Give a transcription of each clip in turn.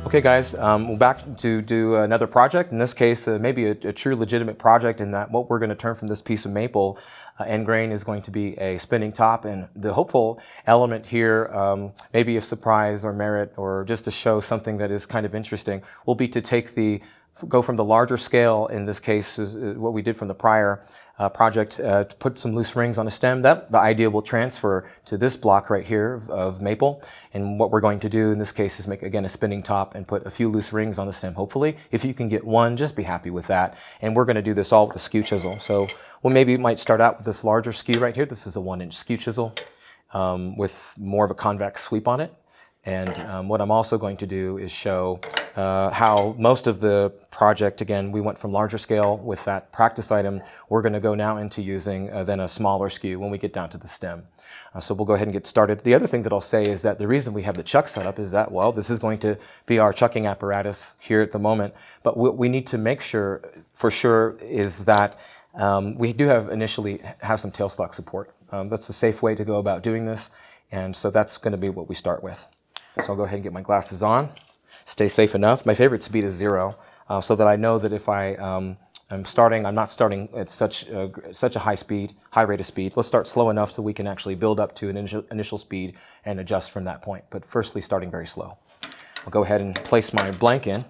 Okay guys, we're back to do another project. In this case, maybe a true legitimate project in that what we're going to turn from this piece of maple end grain is going to be a spinning top. And the hopeful element here, maybe of surprise or merit or just to show something that is kind of interesting, will be to go from the larger scale, in this case is what we did from the prior project, to put some loose rings on a stem. The idea will transfer to this block right here of maple. And what we're going to do in this case is make, again, a spinning top and put a few loose rings on the stem, hopefully. If you can get one, just be happy with that. And we're going to do this all with a skew chisel. So maybe might start out with this larger skew right here. This is a 1-inch skew chisel with more of a convex sweep on it. And what I'm also going to do is show how most of the project, again, we went from larger scale with that practice item. We're going to go now into using then a smaller skew when we get down to the stem. So we'll go ahead and get started. The other thing that I'll say is that the reason we have the chuck set up is that, well, this is going to be our chucking apparatus here at the moment. But what we need to make sure, for sure, is that we do initially have some tailstock support. That's a safe way to go about doing this. And so that's going to be what we start with. So I'll go ahead and get my glasses on, stay safe enough. My favorite speed is 0, so that I know that if I'm not starting at such a high rate of speed. Let's start slow enough so we can actually build up to an initial speed and adjust from that point. But firstly, starting very slow. I'll go ahead and place my blank in,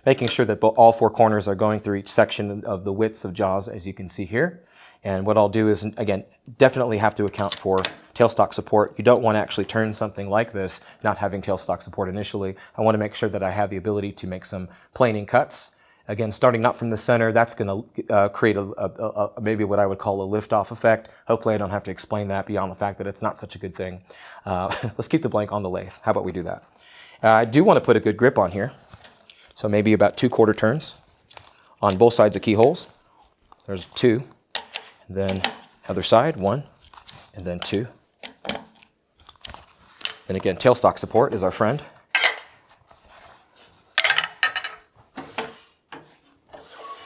making sure that all 4 corners are going through each section of the widths of jaws, as you can see here. And what I'll do is, again, definitely have to account for tailstock support. You don't want to actually turn something like this not having tailstock support initially. I want to make sure that I have the ability to make some planing cuts. Again, starting not from the center, that's going to create maybe what I would call a lift-off effect. Hopefully I don't have to explain that beyond the fact that it's not such a good thing. Let's keep the blank on the lathe. How about we do that? I do want to put a good grip on here. So maybe about 2 quarter turns on both sides of keyholes. There's 2. And then other side, 1, and then 2. And again, tailstock support is our friend.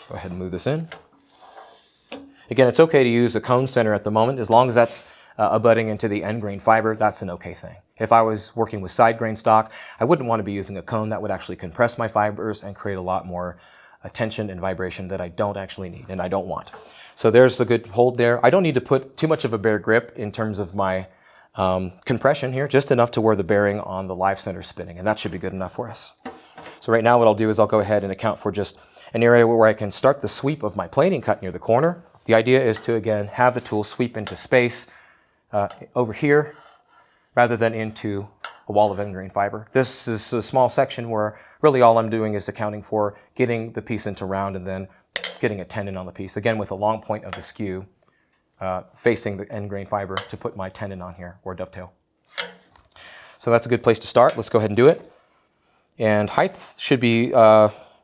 Go ahead and move this in. Again, it's okay to use a cone center at the moment. As long as that's abutting into the end grain fiber, that's an okay thing. If I was working with side grain stock, I wouldn't want to be using a cone. That would actually compress my fibers and create a lot more tension and vibration that I don't actually need and I don't want. So there's a good hold there. I don't need to put too much of a bare grip in terms of my compression here, just enough to where the bearing on the live center is spinning, and that should be good enough for us. So right now what I'll do is I'll go ahead and account for just an area where I can start the sweep of my planing cut near the corner. The idea is to, again, have the tool sweep into space over here rather than into a wall of end grain fiber. This is a small section where really all I'm doing is accounting for getting the piece into round and then getting a tendon on the piece, again with a long point of the skew facing the end grain fiber to put my tendon on here, or dovetail. So that's a good place to start. Let's go ahead and do it. And height should be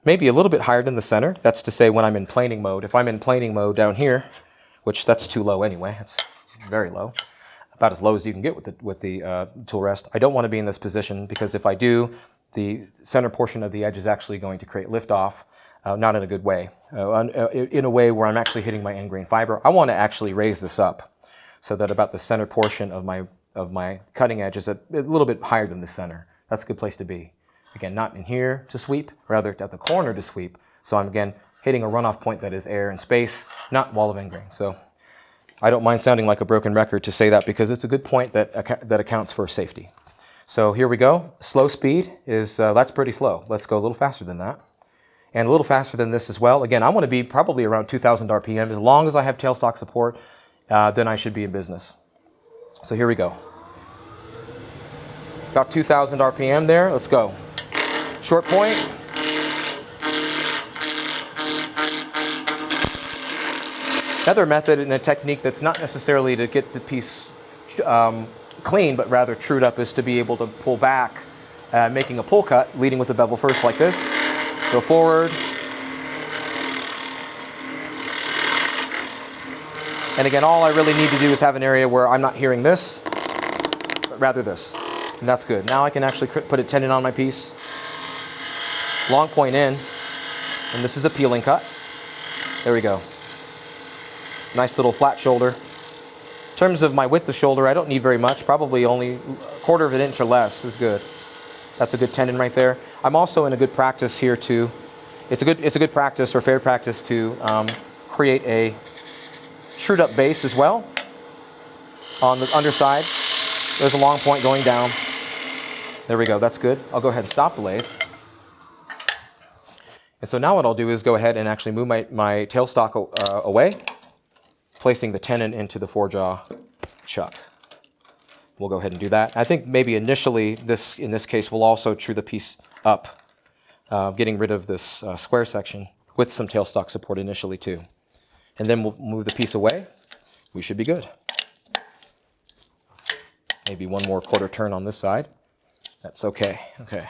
maybe a little bit higher than the center. That's to say when I'm in planing mode. If I'm in planing mode down here, which that's too low anyway, it's very low, about as low as you can get with the tool rest. I don't want to be in this position because if I do, the center portion of the edge is actually going to create liftoff. Not in a good way, in a way where I'm actually hitting my end grain fiber. I want to actually raise this up so that about the center portion of my cutting edge is a little bit higher than the center. That's a good place to be. Again, not in here to sweep, rather at the corner to sweep. So I'm, again, hitting a runoff point that is air and space, not wall of end grain. So I don't mind sounding like a broken record to say that because it's a good point that accounts for safety. So here we go. Slow speed is, that's pretty slow. Let's go a little faster than that. And a little faster than this as well. Again, I want to be probably around 2,000 RPM. As long as I have tailstock support, then I should be in business. So here we go. About 2,000 RPM there. Let's go. Short point. Another method and a technique that's not necessarily to get the piece clean, but rather trued up, is to be able to pull back, making a pull cut, leading with the bevel first like this. Go forward. And again, all I really need to do is have an area where I'm not hearing this, but rather this. And that's good. Now I can actually put a tendon on my piece. Long point in. And this is a peeling cut. There we go. Nice little flat shoulder. In terms of my width of shoulder, I don't need very much. Probably only 1/4 of an inch or less is good. That's a good tendon right there. I'm also in a good practice here to, it's a good practice or fair practice to create a trued up base as well on the underside. There's a long point going down. There we go, that's good. I'll go ahead and stop the lathe. And so now what I'll do is go ahead and actually move my tailstock away, placing the tenon into the 4-jaw chuck. We'll go ahead and do that. I think maybe initially, in this case, we'll also true the piece up, getting rid of this square section with some tailstock support initially too. And then we'll move the piece away. We should be good. Maybe one more quarter turn on this side. That's okay. Okay.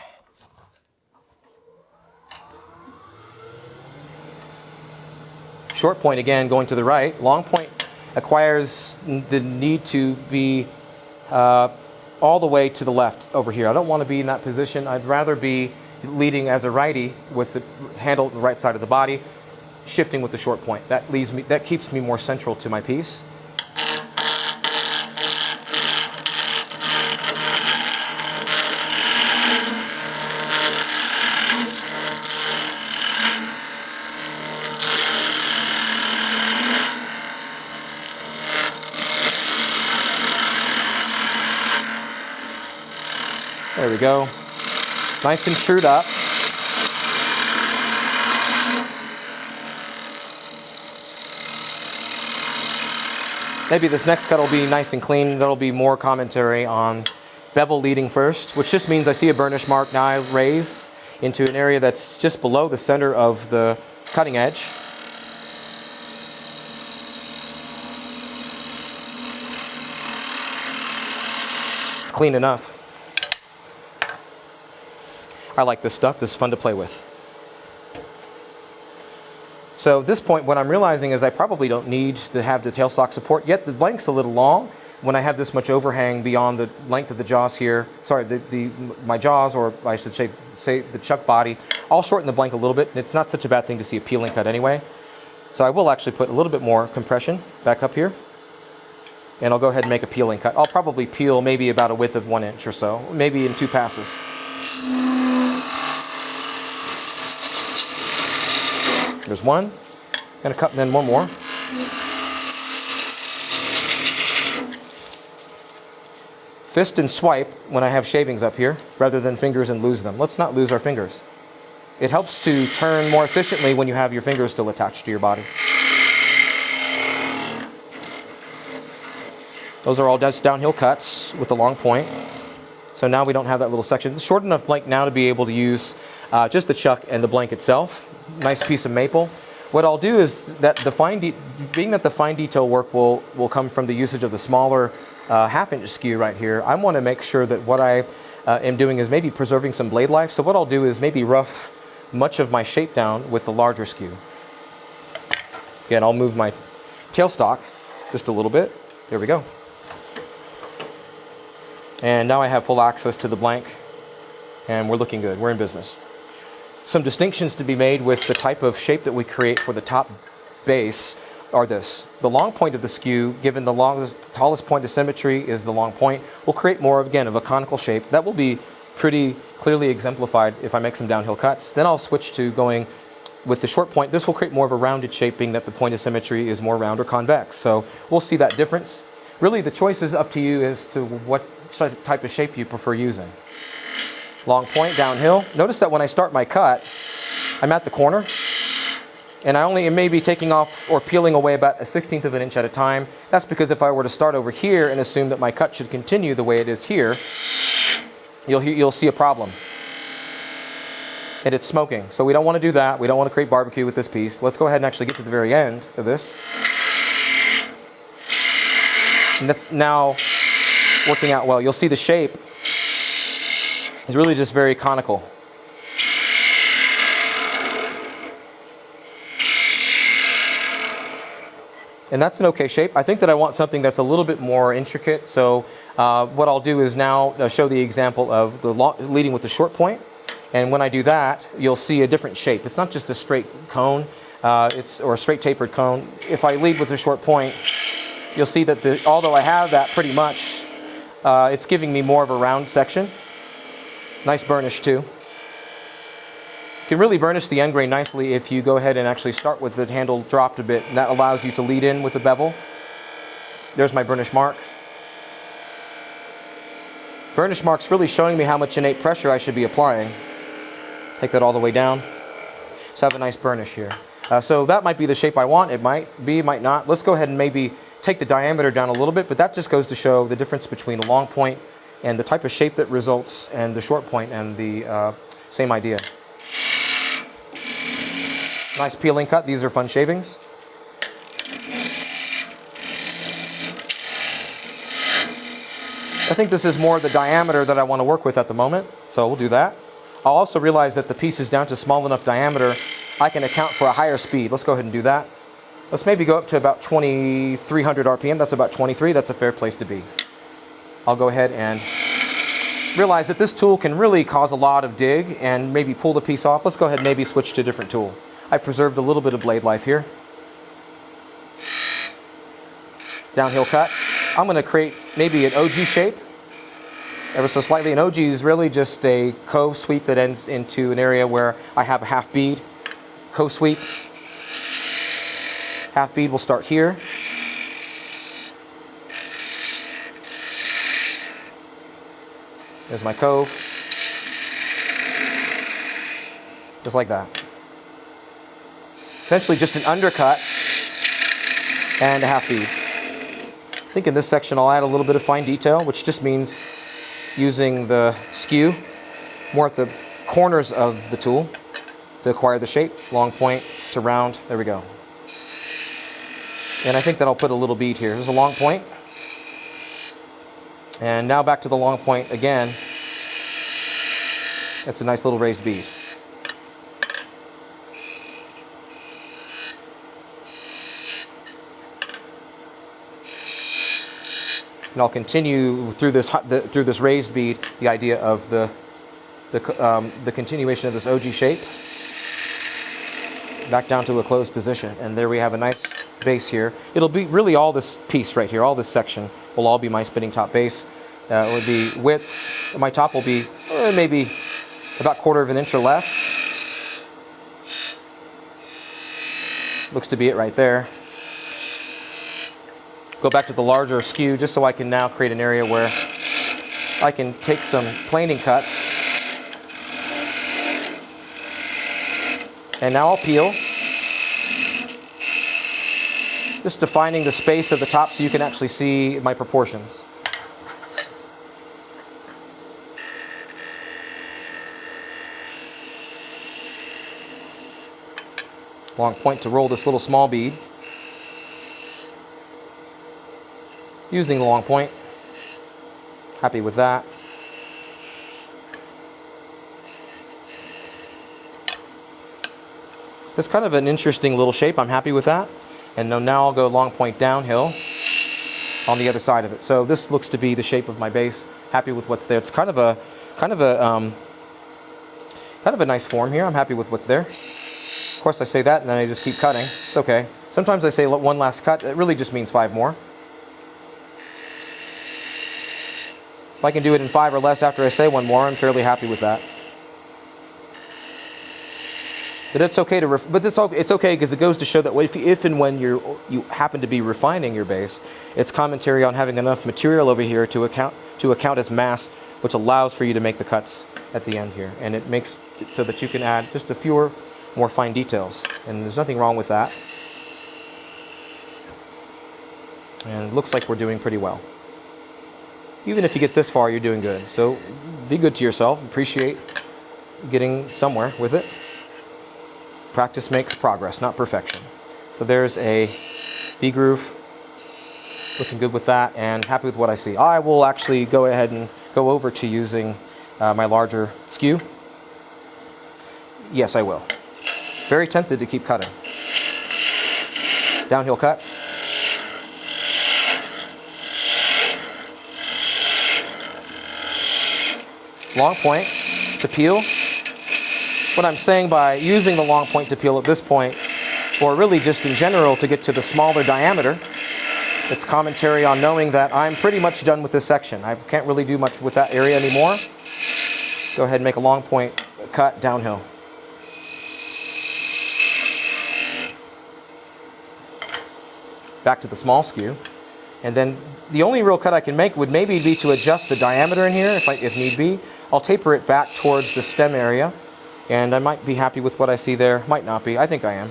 Short point again going to the right. Long point acquires the need to be all the way to the left over here. I don't want to be in that position. I'd rather be leading as a righty with the handle on the right side of the body, shifting with the short point. That keeps me more central to my piece. There we go. Nice and trued up. Maybe this next cut will be nice and clean. That'll be more commentary on bevel leading first, which just means I see a burnish mark. Now I raise into an area that's just below the center of the cutting edge. It's clean enough. I like this stuff. This is fun to play with. So at this point, what I'm realizing is I probably don't need to have the tailstock support yet. The blank's a little long. When I have this much overhang beyond the length of the jaws here, sorry, my jaws, or I should say the chuck body, I'll shorten the blank a little bit. It's not such a bad thing to see a peeling cut anyway. So I will actually put a little bit more compression back up here. And I'll go ahead and make a peeling cut. I'll probably peel maybe about a width of 1 inch or so, maybe in 2 passes. There's one. Gonna cut and then one more. Fist and swipe when I have shavings up here, rather than fingers and lose them. Let's not lose our fingers. It helps to turn more efficiently when you have your fingers still attached to your body. Those are all just downhill cuts with the long point. So now we don't have that little section. It's short enough blank now to be able to use just the chuck and the blank itself. Nice piece of maple. What I'll do is that being that the fine detail work will come from the usage of the smaller half-inch skew right here, I want to make sure that what I am doing is maybe preserving some blade life. So what I'll do is maybe rough much of my shape down with the larger skew. Again, I'll move my tailstock just a little bit. There we go. And now I have full access to the blank, and we're looking good. We're in business. Some distinctions to be made with the type of shape that we create for the top base are this. The long point of the skew, given the tallest point of symmetry is the long point, will create more, again, of a conical shape. That will be pretty clearly exemplified if I make some downhill cuts. Then I'll switch to going with the short point. This will create more of a rounded shape, being that the point of symmetry is more round or convex. So we'll see that difference. Really, the choice is up to you as to what type of shape you prefer using. Long point, downhill. Notice that when I start my cut, I'm at the corner, and I only may be taking off or peeling away about 1/16 of an inch at a time. That's because if I were to start over here and assume that my cut should continue the way it is here, you'll see a problem. And it's smoking. So we don't want to do that. We don't want to create barbecue with this piece. Let's go ahead and actually get to the very end of this. And that's now working out well. You'll see the shape is really just very conical. And that's an okay shape. I think that I want something that's a little bit more intricate. So what I'll do is now show the example of the leading with the short point. And when I do that, you'll see a different shape. It's not just a straight cone, or a straight tapered cone. If I lead with the short point, you'll see that although I have that pretty much, it's giving me more of a round section. Nice burnish too. You can really burnish the end grain nicely if you go ahead and actually start with the handle dropped a bit, and that allows you to lead in with the bevel. There's my burnish mark. Burnish mark's really showing me how much innate pressure I should be applying. Take that all the way down. So I have a nice burnish here. So that might be the shape I want. It might be, might not. Let's go ahead and maybe take the diameter down a little bit, but that just goes to show the difference between a long point and the type of shape that results, and the short point and the same idea. Nice peeling cut. These are fun shavings. I think this is more the diameter that I want to work with at the moment, so we'll do that. I'll also realize that the piece is down to small enough diameter, I can account for a higher speed. Let's go ahead and do that. Let's maybe go up to about 2300 RPM. That's about 23. That's a fair place to be. I'll go ahead and realize that this tool can really cause a lot of dig and maybe pull the piece off. Let's go ahead and maybe switch to a different tool. I preserved a little bit of blade life here. Downhill cut. I'm going to create maybe an OG shape, ever so slightly. An OG is really just a cove sweep that ends into an area where I have a half bead. Cove sweep. Half bead will start here. There's my cove. Just like that. Essentially just an undercut and a half bead. I think in this section I'll add a little bit of fine detail, which just means using the skew more at the corners of the tool to acquire the shape. Long point to round. There we go. And I think that I'll put a little bead here. There's a long point. And now back to the long point again. That's a nice little raised bead. And I'll continue through this raised bead, the idea of the continuation of this OG shape, back down to a closed position. And there we have a nice base here. It'll be really all this piece right here, all this section will all be my spinning top base. It will be width. My top will be maybe about 1/4 of an inch or less. Looks to be it right there. Go back to the larger skew just so I can now create an area where I can take some planing cuts. And now I'll peel. Just defining the space of the top so you can actually see my proportions. Long point to roll this little small bead. Using the long point. Happy with that. It's kind of an interesting little shape. I'm happy with that. And now I'll go long point downhill on the other side of it. So this looks to be the shape of my base. Happy with what's there. It's kind of a nice form here. I'm happy with what's there. Of course, I say that and then I just keep cutting. It's okay. Sometimes I say one last cut. It really just means 5 more. If I can do it in 5 or less after I say 1 more, I'm fairly happy with that. But it's okay to, it's okay because it goes to show that if and when you happen to be refining your base, it's commentary on having enough material over here to account as mass, which allows for you to make the cuts at the end here, and it makes it so that you can add just a fewer more fine details, and there's nothing wrong with that. And it looks like we're doing pretty well. Even if you get this far, you're doing good. So be good to yourself. Appreciate getting somewhere with it. Practice makes progress, not perfection. So there's a V-groove. Looking good with that and happy with what I see. I will actually go ahead and go over to using my larger skew. Yes, I will. Very tempted to keep cutting. Downhill cuts. Long point to peel. What I'm saying by using the long point to peel at this point, or really just in general to get to the smaller diameter, it's commentary on knowing that I'm pretty much done with this section. I can't really do much with that area anymore. Go ahead and make a long point cut downhill. back to the small skew. And then the only real cut I can make would maybe be to adjust the diameter in here if need be. I'll taper it back towards the stem area, and I might be happy with what I see there. Might not be. I think I am.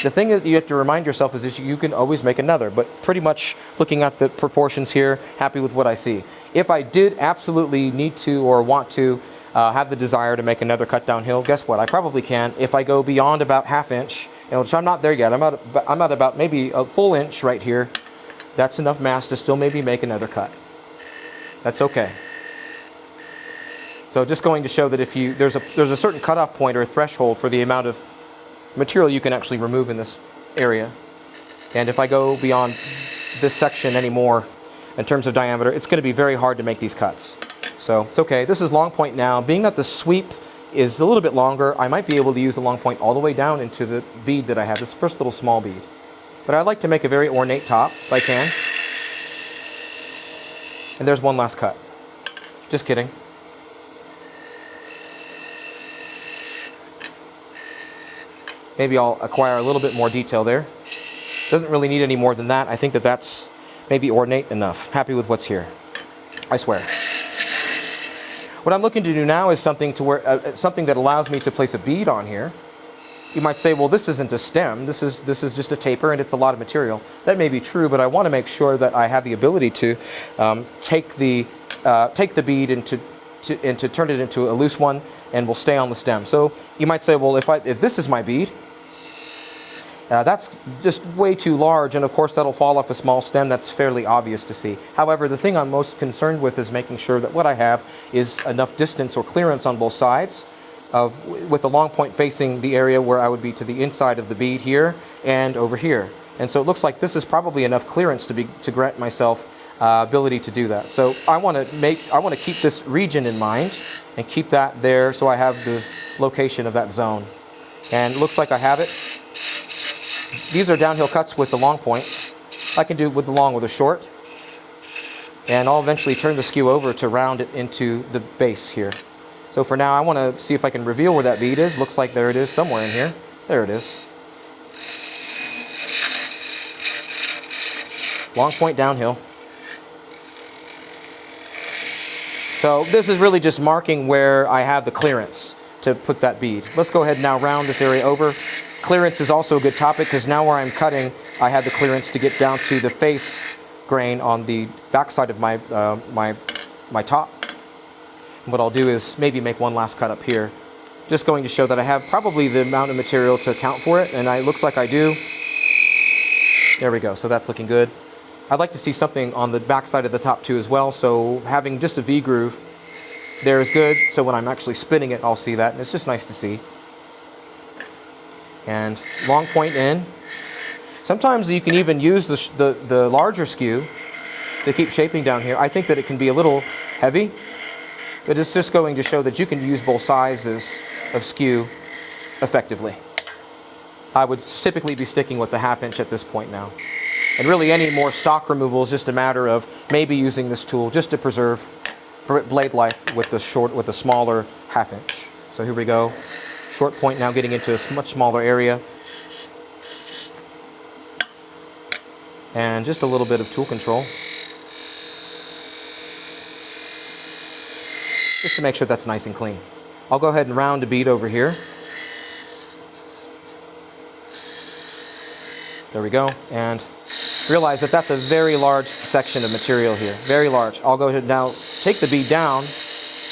The thing that you have to remind yourself is you can always make another, but pretty much looking at the proportions here, happy with what I see. If I did absolutely need to or want to have the desire to make another cut downhill, guess what? I probably can if I go beyond about 1/2 inch, which I'm not there yet. I'm at about maybe a full inch right here. That's enough mass to still maybe make another cut. That's okay. So just going to show that if there's a certain cutoff point or a threshold for the amount of material you can actually remove in this area. And if I go beyond this section anymore in terms of diameter, it's going to be very hard to make these cuts. So it's okay. This is long point now. Being that the sweep is a little bit longer, I might be able to use the long point all the way down into the bead that I have, this first little small bead. But I'd like to make a very ornate top if I can. And there's one last cut. Just kidding. Maybe I'll acquire a little bit more detail there. Doesn't really need any more than that. I think that that's maybe ornate enough. Happy with what's here, I swear. What I'm looking to do now is something that allows me to place a bead on here. You might say, well, this isn't a stem. This is just a taper, and it's a lot of material. That may be true, but I want to make sure that I have the ability to take the bead and to turn it into a loose one, and will stay on the stem. So you might say, well, if this is my bead, that's just way too large, and of course that'll fall off a small stem. That's fairly obvious to see. However, the thing I'm most concerned with is making sure that what I have is enough distance or clearance on both sides, with the long point facing the area where I would be to the inside of the bead here and over here. And so it looks like this is probably enough clearance to grant myself ability to do that. So I want to keep this region in mind and keep that there, so I have the location of that zone. And it looks like I have it. These are downhill cuts with the long point. I can do it with the long with a short. And I'll eventually turn the skew over to round it into the base here. So for now, I want to see if I can reveal where that bead is. Looks like there it is somewhere in here. There it is. Long point downhill. So this is really just marking where I have the clearance to put that bead. Let's go ahead and now round this area over. Clearance is also a good topic, because now where I'm cutting, I have the clearance to get down to the face grain on the backside of my my top. And what I'll do is maybe make one last cut up here, just going to show that I have probably the amount of material to account for it, and it looks like I do. There we go. So that's looking good. I'd like to see something on the back side of the top too as well, so having just a V groove there is good, so when I'm actually spinning it, I'll see that, and it's just nice to see. And long point in. Sometimes you can even use the larger skew to keep shaping down here. I think that it can be a little heavy, but it's just going to show that you can use both sizes of skew effectively. I would typically be sticking with the 1/2 inch at this point now. And really any more stock removal is just a matter of maybe using this tool just to preserve blade life with the smaller 1/2 inch. So here we go. Short point now getting into a much smaller area. And just a little bit of tool control. Just to make sure that's nice and clean. I'll go ahead and round a bead over here. There we go. And realize that that's a very large section of material here. Very large. I'll go ahead and now take the bead down.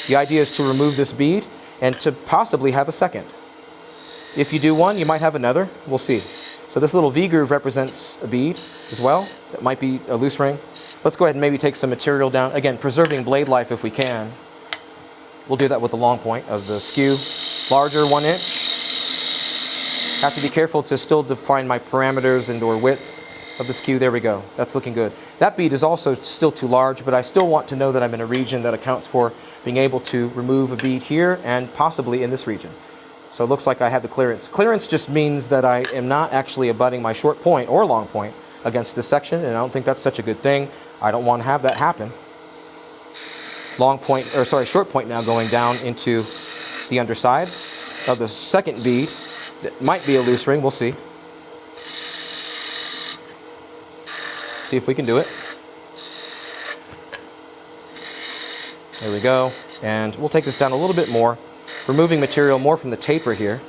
The idea is to remove this bead and to possibly have a second. If you do one, you might have another. We'll see. So this little V groove represents a bead as well. That might be a loose ring. Let's go ahead and maybe take some material down. Again, preserving blade life if we can. We'll do that with the long point of the skew. Larger, 1 inch. Have to be careful to still define my parameters and or width of the skew. There we go. That's looking good. That bead is also still too large, but I still want to know that I'm in a region that accounts for being able to remove a bead here and possibly in this region. So it looks like I have the clearance. Clearance just means that I am not actually abutting my short point or long point against this section, and I don't think that's such a good thing. I don't want to have that happen. Short point now going down into the underside of the second bead. That might be a loose ring, we'll see. See if we can do it. There we go. And we'll take this down a little bit more, removing material more from the taper here.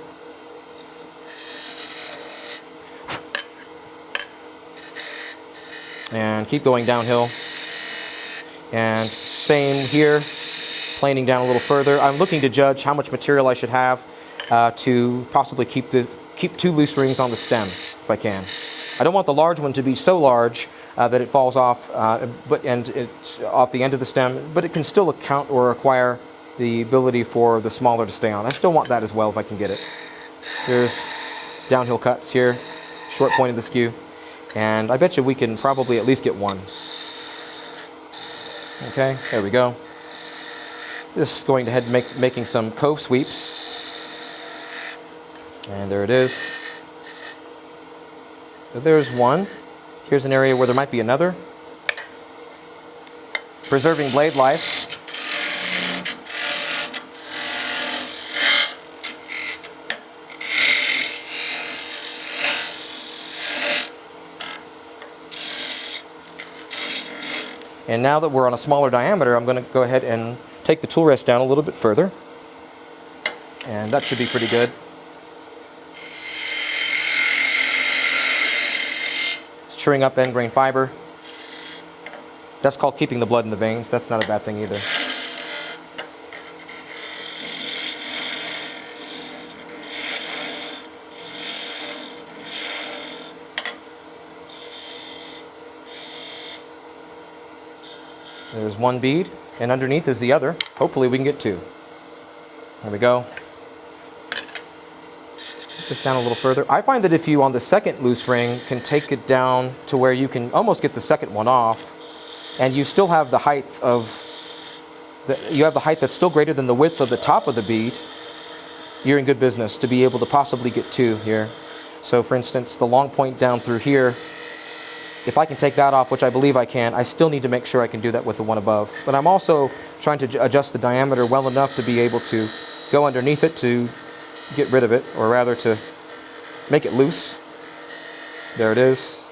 And keep going downhill. And same here, planing down a little further. I'm looking to judge how much material I should have to possibly keep 2 loose rings on the stem, if I can. I don't want the large one to be so large that it falls off, and it's off the end of the stem, but it can still account or require the ability for the smaller to stay on. I still want that as well if I can get it. There's downhill cuts here, short point of the skew, and I bet you we can probably at least get 1. Okay, there we go. This is going ahead and making some cove sweeps. And there it is. So there's 1. Here's an area where there might be another. Preserving blade life. And now that we're on a smaller diameter, I'm going to go ahead and take the tool rest down a little bit further. And that should be pretty good. It's chewing up end grain fiber. That's called keeping the blood in the veins. That's not a bad thing either. There's 1 bead, and underneath is the other. Hopefully we can get 2. There we go. Put this down a little further. I find that if you, on the second loose ring, can take it down to where you can almost get the second one off, and you still have the height that's still greater than the width of the top of the bead, you're in good business to be able to possibly get 2 here. So for instance, the long point down through here, if I can take that off, which I believe I can, I still need to make sure I can do that with the one above. But I'm also trying to adjust the diameter well enough to be able to go underneath it to get rid of it, or rather to make it loose. There it is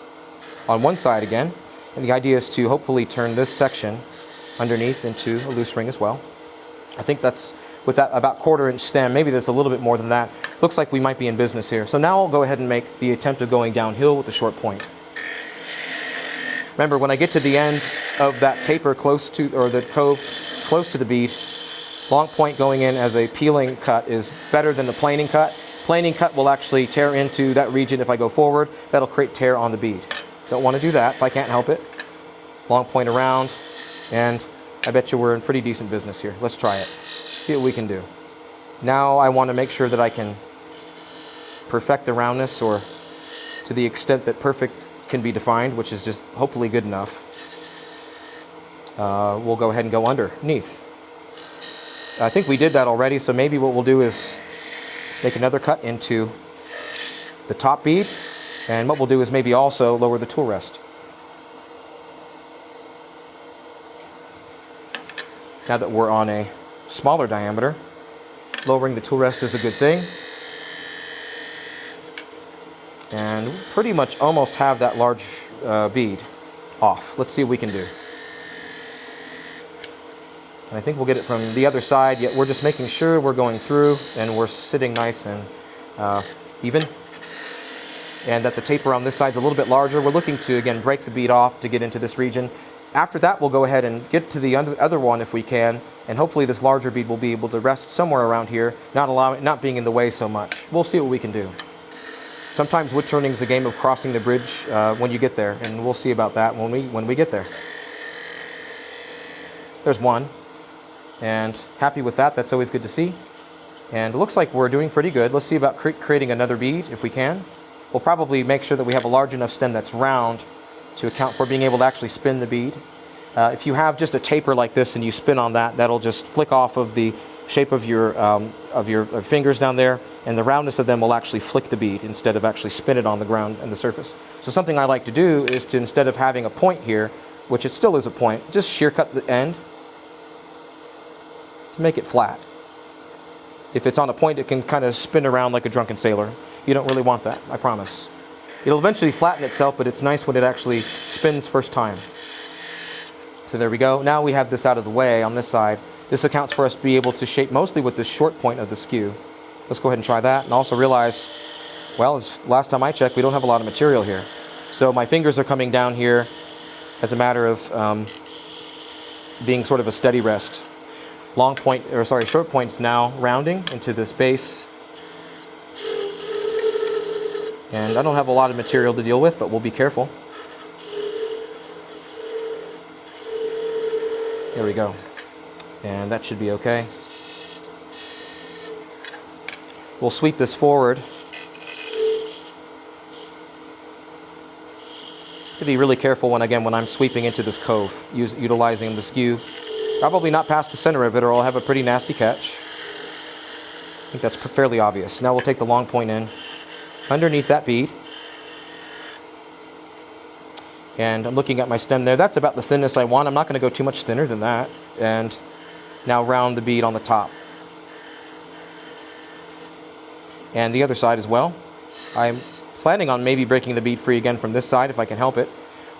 on one side again. And the idea is to hopefully turn this section underneath into a loose ring as well. I think that's, with that about 1/4 inch stem, maybe that's a little bit more than that. Looks like we might be in business here. So now I'll go ahead and make the attempt of going downhill with the short point. Remember, when I get to the end of that taper close to, or the cove close to the bead, long point going in as a peeling cut is better than the planing cut. Planing cut will actually tear into that region if I go forward. That'll create tear on the bead. Don't want to do that if I can't help it. Long point around, and I bet you we're in pretty decent business here. Let's try it. See what we can do. Now I want to make sure that I can perfect the roundness, or to the extent that perfect can be defined, which is just hopefully good enough. We'll go ahead and go underneath. I think we did that already, so maybe what we'll do is make another cut into the top bead, and what we'll do is maybe also lower the tool rest. Now that we're on a smaller diameter, lowering the tool rest is a good thing. And we pretty much almost have that large bead off. Let's see what we can do. And I think we'll get it from the other side, yet we're just making sure we're going through and we're sitting nice and even. And that the taper on this side is a little bit larger. We're looking to, again, break the bead off to get into this region. After that, we'll go ahead and get to the other one if we can, and hopefully this larger bead will be able to rest somewhere around here, not being in the way so much. We'll see what we can do. Sometimes wood turning is a game of crossing the bridge when you get there, and we'll see about that when we get there. There's 1, and happy with that. That's always good to see. And it looks like we're doing pretty good. Let's see about creating another bead if we can. We'll probably make sure that we have a large enough stem that's round to account for being able to actually spin the bead. If you have just a taper like this and you spin on that, that'll just flick off of the shape of your fingers down there, and the roundness of them will actually flick the bead instead of actually spin it on the ground and the surface. So something I like to do is to, instead of having a point here, which it still is a point, just shear cut the end to make it flat. If it's on a point, it can kind of spin around like a drunken sailor. You don't really want that, I promise. It'll eventually flatten itself, but it's nice when it actually spins first time. So there we go. Now we have this out of the way on this side. This accounts for us to be able to shape mostly with the short point of the skew. Let's go ahead and try that, and also realize, well, as last time I checked, we don't have a lot of material here. So my fingers are coming down here as a matter of being sort of a steady rest. Short point's now rounding into this base. And I don't have a lot of material to deal with, but we'll be careful. There we go. And that should be okay. We'll sweep this forward. To be really careful when I'm sweeping into this cove, utilizing the skew. Probably not past the center of it, or I'll have a pretty nasty catch. I think that's fairly obvious. Now we'll take the long point in underneath that bead. And I'm looking at my stem there. That's about the thinness I want. I'm not going to go too much thinner than that. And now round the bead on the top. And the other side as well. I'm planning on maybe breaking the bead free again from this side if I can help it.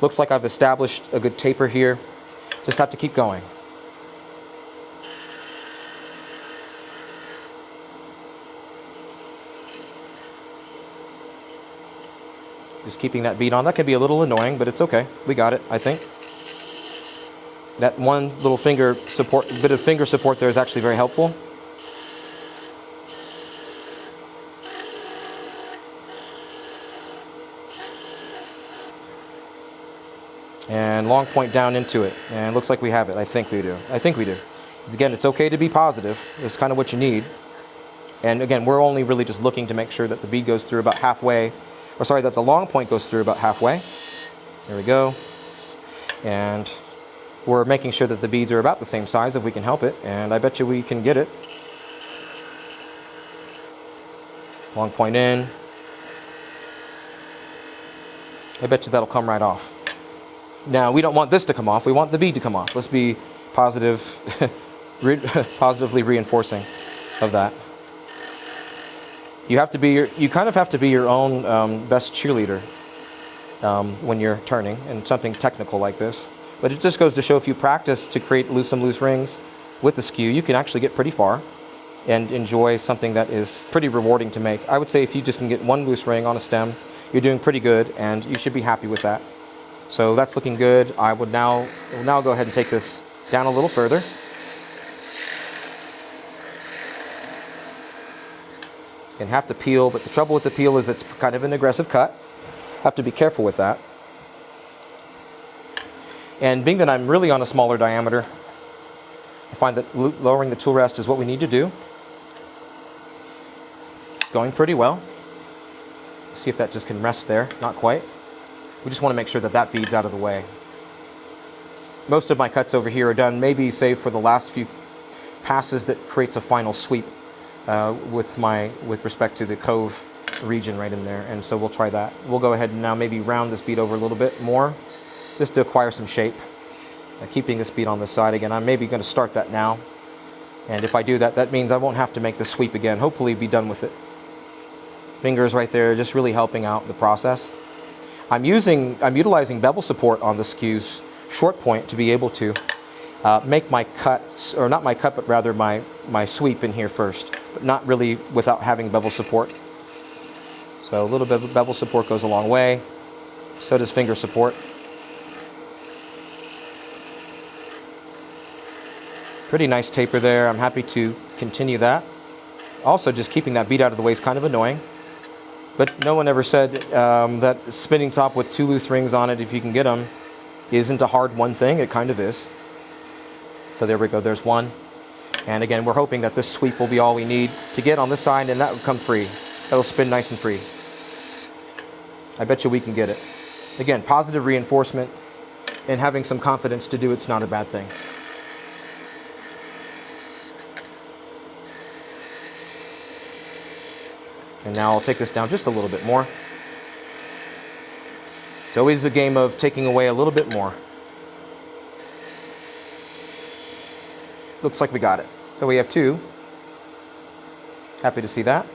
Looks like I've established a good taper here. Just have to keep going. Just keeping that bead on. That can be a little annoying, but it's okay. We got it, I think. That one little bit of finger support there is actually very helpful. And long point down into it. And it looks like we have it. I think we do. Again, it's okay to be positive. It's kind of what you need. And again, we're only really just looking to make sure that the bead goes through about halfway. That the long point goes through about halfway. There we go. And we're making sure that the beads are about the same size if we can help it. And I bet you we can get it. Long point in. I bet you that'll come right off. Now, we don't want this to come off. We want the bead to come off. Let's be positive, positively reinforcing of that. You kind of have to be your own best cheerleader when you're turning in something technical like this. But it just goes to show if you practice to create some loose rings with the skew, you can actually get pretty far and enjoy something that is pretty rewarding to make. I would say if you just can get one loose ring on a stem, you're doing pretty good, and you should be happy with that. So that's looking good. I will now go ahead and take this down a little further. And have to peel, but the trouble with the peel is it's kind of an aggressive cut. Have to be careful with that. And being that I'm really on a smaller diameter, I find that lowering the tool rest is what we need to do. It's going pretty well. Let's see if that just can rest there. Not quite. We just want to make sure that that bead's out of the way. Most of my cuts over here are done, maybe save for the last few passes that creates a final sweep with respect to the cove region right in there. And so we'll try that. We'll go ahead and now maybe round this bead over a little bit more, just to acquire some shape. Keeping this bead on the side again. I'm maybe going to start that now. And if I do that, that means I won't have to make the sweep again. Hopefully be done with it. Fingers right there, just really helping out the process. I'm utilizing bevel support on the skew's short point to be able to make my cut, or not my cut, but rather my sweep in here first, but not really without having bevel support. So a little bit of bevel support goes a long way. So does finger support. Pretty nice taper there. I'm happy to continue that. Also, just keeping that bead out of the way is kind of annoying. But no one ever said that spinning top with 2 loose rings on it, if you can get them, isn't a hard one thing. It kind of is. So there we go. There's one. And again, we're hoping that this sweep will be all we need to get on this side, and that will come free. That'll spin nice and free. I bet you we can get it. Again, positive reinforcement and having some confidence to do it's not a bad thing. And now I'll take this down just a little bit more. It's always a game of taking away a little bit more. Looks like we got it. So we have 2. Happy to see that.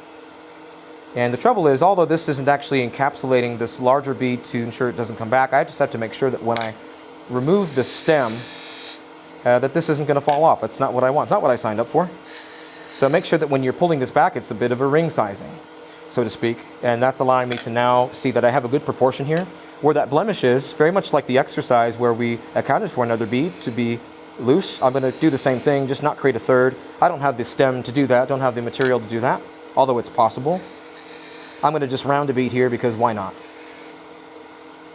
And the trouble is, although this isn't actually encapsulating this larger bead to ensure it doesn't come back, I just have to make sure that when I remove the stem, that this isn't going to fall off. That's not what I want, not what I signed up for. So make sure that when you're pulling this back, it's a bit of a ring sizing, so to speak. And that's allowing me to now see that I have a good proportion here. Where that blemish is, very much like the exercise where we accounted for another bead to be loose, I'm going to do the same thing, just not create a third. I don't have the stem to do that, don't have the material to do that, although it's possible. I'm going to just round a bead here because why not?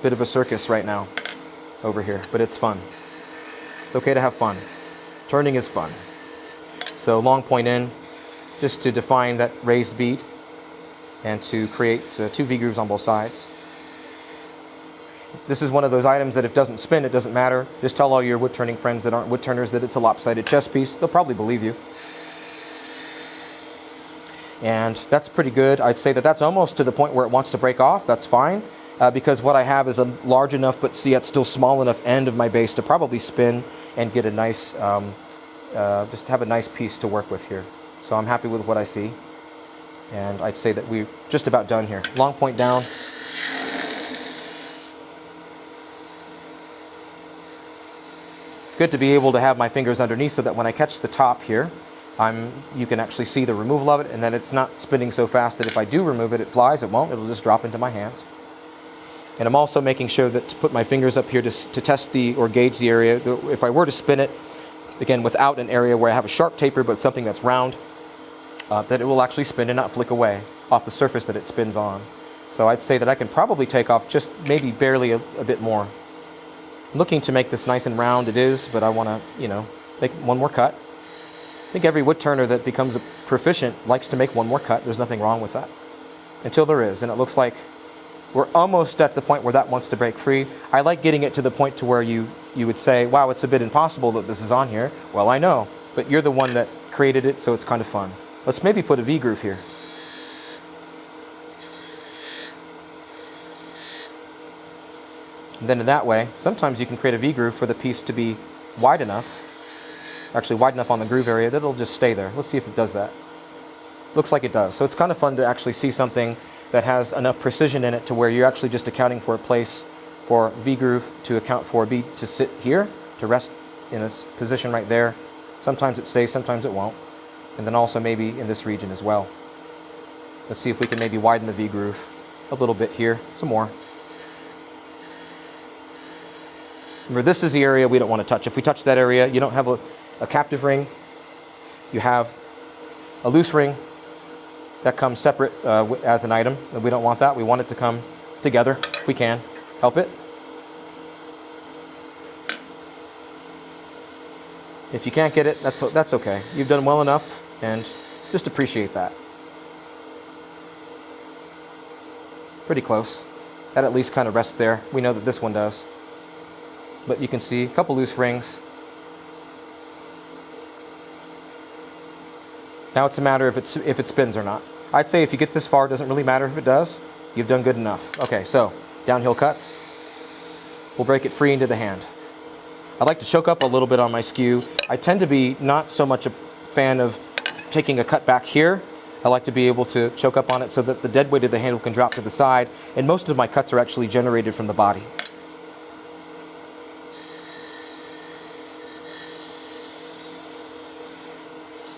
Bit of a circus right now over here, but it's fun. It's okay to have fun. Turning is fun. So long point in, just to define that raised bead and to create 2 V-grooves on both sides. This is one of those items that if it doesn't spin, it doesn't matter. Just tell all your wood turning friends that aren't wood turners that it's a lopsided chess piece. They'll probably believe you. And that's pretty good. I'd say that that's almost to the point where it wants to break off. That's fine, because what I have is a large enough but yet still small enough end of my base to probably spin and get a nice, just have a nice piece to work with here. So I'm happy with what I see. And I'd say that we're just about done here. Long point down. It's good to be able to have my fingers underneath so that when I catch the top here, you can actually see the removal of it, and then it's not spinning so fast that if I do remove it, it flies. It won't. It'll just drop into my hands. And I'm also making sure that to put my fingers up here to test or gauge the area. If I were to spin it, again, without an area where I have a sharp taper, but something that's round, that it will actually spin and not flick away off the surface that it spins on. So I'd say that I can probably take off just maybe barely a bit more. I'm looking to make this nice and round. It is, but I want to, make one more cut. I think every wood turner that becomes a proficient likes to make one more cut. There's nothing wrong with that. Until there is, and it looks like we're almost at the point where that wants to break free. I like getting it to the point to where you would say, wow, it's a bit impossible that this is on here. Well, I know, but you're the one that created it, so it's kind of fun. Let's maybe put a V-groove here. And then in that way, sometimes you can create a V-groove for the piece to be wide enough, actually wide enough on the groove area that it'll just stay there. Let's see if it does that. Looks like it does. So it's kind of fun to actually see something that has enough precision in it to where you're actually just accounting for a place for V-groove to account for a bead to sit here, to rest in this position right there. Sometimes it stays, sometimes it won't. And then also maybe in this region as well. Let's see if we can maybe widen the V-groove a little bit here, some more. Remember, this is the area we don't want to touch. If we touch that area, you don't have a captive ring. You have a loose ring that comes separate as an item, and we don't want that. We want it to come together if we can. Help it. If you can't get it, that's okay. You've done well enough, and just appreciate that. Pretty close. That at least kind of rests there. We know that this one does. But you can see a couple loose rings. Now it's a matter if it spins or not. I'd say if you get this far, it doesn't really matter if it does. You've done good enough. Okay, so downhill cuts. We'll break it free into the hand. I like to choke up a little bit on my skew. I tend to be not so much a fan of taking a cut back here. I like to be able to choke up on it so that the dead weight of the handle can drop to the side, and most of my cuts are actually generated from the body.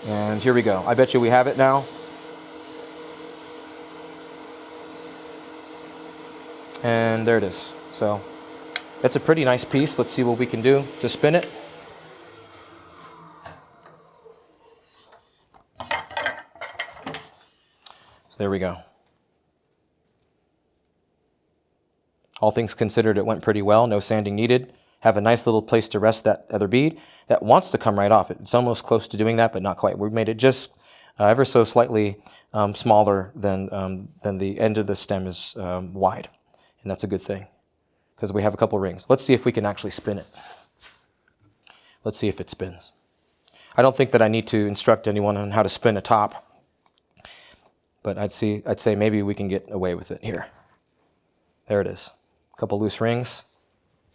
And here we go. I bet you we have it now. And there it is. So that's a pretty nice piece. Let's see what we can do to spin it. So there we go. All things considered, it went pretty well. No sanding needed. Have a nice little place to rest that other bead that wants to come right off. It's almost close to doing that, but not quite. We've made it just ever so slightly smaller than the end of the stem is wide. And that's a good thing because we have a couple rings. Let's see if we can actually spin it. Let's see if it spins. I don't think that I need to instruct anyone on how to spin a top, but I'd say maybe we can get away with it here. There it is. A couple loose rings.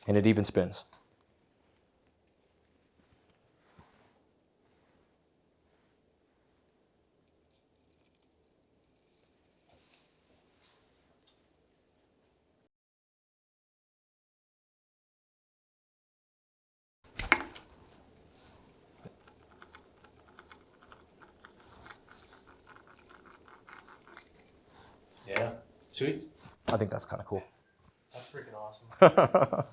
And it even spins. Sweet. I think that's kind of cool. That's freaking awesome.